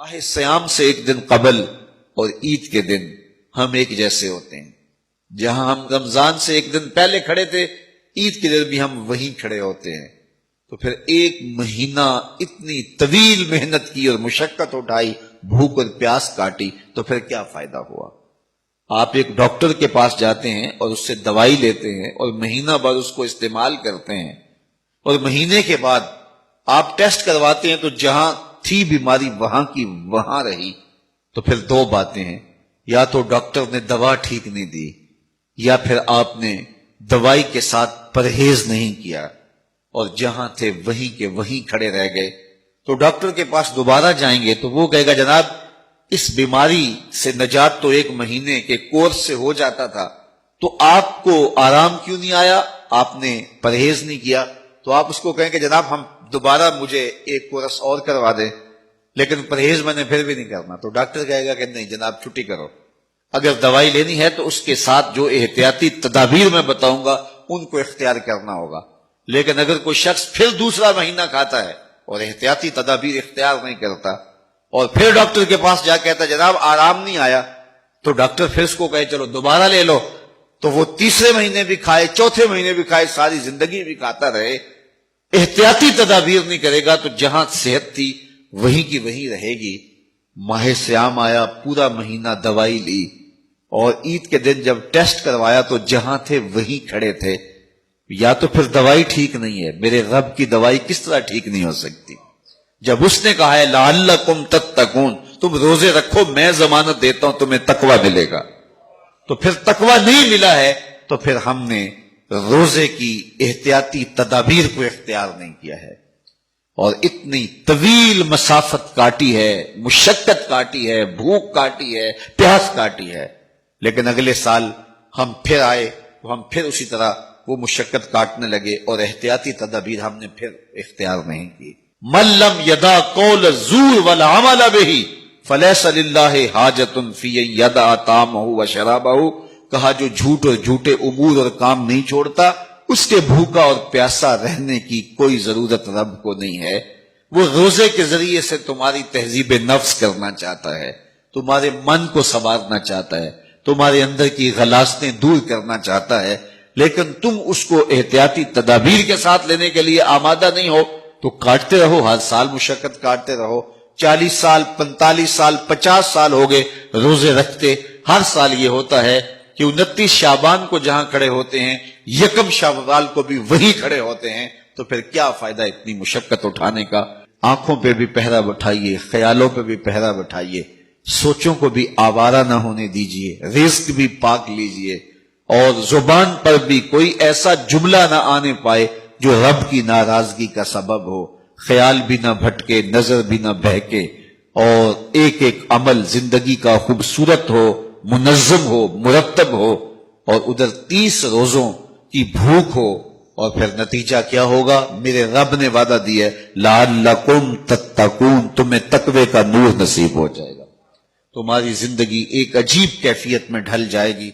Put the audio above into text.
ماہ سیام سے ایک دن قبل اور عید کے دن ہم ایک جیسے ہوتے ہیں. جہاں ہم رمضان سے ایک دن پہلے کھڑے تھے، عید کے دن بھی ہم وہیں کھڑے ہوتے ہیں. تو پھر ایک مہینہ اتنی طویل محنت کی اور مشقت اٹھائی، بھوک اور پیاس کاٹی، تو پھر کیا فائدہ ہوا؟ آپ ایک ڈاکٹر کے پاس جاتے ہیں اور اس سے دوائی لیتے ہیں اور مہینہ بعد اس کو استعمال کرتے ہیں، اور مہینے کے بعد آپ ٹیسٹ کرواتے ہیں تو جہاں تھی بیماری وہاں کی وہاں رہی. تو پھر دو باتیں ہیں، یا تو ڈاکٹر نے دوا ٹھیک نہیں دی، یا پھر آپ نے دوائی کے ساتھ پرہیز نہیں کیا اور جہاں تھے وہیں کے وہیں کھڑے رہ گئے. تو ڈاکٹر کے پاس دوبارہ جائیں گے تو وہ کہے گا جناب اس بیماری سے نجات تو ایک مہینے کے کورس سے ہو جاتا تھا، تو آپ کو آرام کیوں نہیں آیا؟ آپ نے پرہیز نہیں کیا. تو آپ اس کو کہیں کہ جناب ہم دوبارہ مجھے ایک کورس اور کروا دیں، لیکن پرہیز میں نے پھر بھی نہیں کرنا. تو ڈاکٹر کہے گا کہ نہیں جناب چھٹی کرو. اگر دوائی لینی ہے تو اس کے ساتھ جو احتیاطی تدابیر میں بتاؤں گا ان کو اختیار کرنا ہوگا. لیکن اگر کوئی شخص پھر دوسرا مہینہ کھاتا ہے اور احتیاطی تدابیر اختیار نہیں کرتا اور پھر ڈاکٹر کے پاس جا کہتا جناب آرام نہیں آیا، تو ڈاکٹر پھر اس کو کہے چلو دوبارہ لے لو، تو وہ تیسرے مہینے بھی کھائے، چوتھے مہینے بھی کھائے، ساری زندگی بھی کھاتا رہے، احتیاطی تدابیر نہیں کرے گا تو جہاں صحت تھی وہیں کی وہیں رہے گی. ماہ سیام آیا، پورا مہینہ دوائی لی، اور عید کے دن جب ٹیسٹ کروایا تو جہاں تھے وہیں کھڑے تھے. یا تو پھر دوائی ٹھیک نہیں ہے، میرے رب کی دوائی کس طرح ٹھیک نہیں ہو سکتی؟ جب اس نے کہا ہے لعلکم تتقون، تم روزے رکھو میں ضمانت دیتا ہوں تمہیں تقوی ملے گا، تو پھر تقوی نہیں ملا ہے تو پھر ہم نے روزے کی احتیاطی تدابیر کو اختیار نہیں کیا ہے اور اتنی طویل مسافت کاٹی ہے، مشقت کاٹی ہے، بھوک کاٹی ہے، پیاس کاٹی ہے. لیکن اگلے سال ہم پھر آئے تو ہم پھر اسی طرح وہ مشقت کاٹنے لگے اور احتیاطی تدابیر ہم نے پھر اختیار نہیں کی. من لم یدع قول الزور والعمل به فلیس للہ حاجۃ فی ان یدع طعامہ وشرابہ. کہا جو جھوٹ اور جھوٹے امور اور کام نہیں چھوڑتا اس کے بھوکا اور پیاسا رہنے کی کوئی ضرورت رب کو نہیں ہے. وہ روزے کے ذریعے سے تمہاری تہذیب نفس کرنا چاہتا ہے، تمہارے من کو سنوارنا چاہتا ہے، تمہارے اندر کی غلاظتیں دور کرنا چاہتا ہے، لیکن تم اس کو احتیاطی تدابیر کے ساتھ لینے کے لیے آمادہ نہیں ہو. تو کاٹتے رہو، ہر سال مشقت کاٹتے رہو. 40 سال 45 سال 50 سال ہو گئے روزے رکھتے، ہر سال یہ ہوتا ہے کہ 29 شعبان کو جہاں کھڑے ہوتے ہیں 1 شوال کو بھی وہی کھڑے ہوتے ہیں. تو پھر کیا فائدہ اتنی مشقت اٹھانے کا؟ آنکھوں پہ بھی پہرا بٹھائیے، خیالوں پہ بھی پہرا بٹھائیے، سوچوں کو بھی آوارہ نہ ہونے دیجیے، رزق بھی پاک لیجیے، اور زبان پر بھی کوئی ایسا جملہ نہ آنے پائے جو رب کی ناراضگی کا سبب ہو. خیال بھی نہ بھٹکے، نظر بھی نہ بہکے، اور ایک ایک عمل زندگی کا خوبصورت ہو، منظم ہو، مرتب ہو، اور ادھر 30 روزوں کی بھوک ہو. اور پھر نتیجہ کیا ہوگا؟ میرے رب نے وعدہ دیا ہے لعلکم تتقون، تمہیں تقوی کا نور نصیب ہو جائے گا، تمہاری زندگی ایک عجیب کیفیت میں ڈھل جائے گی.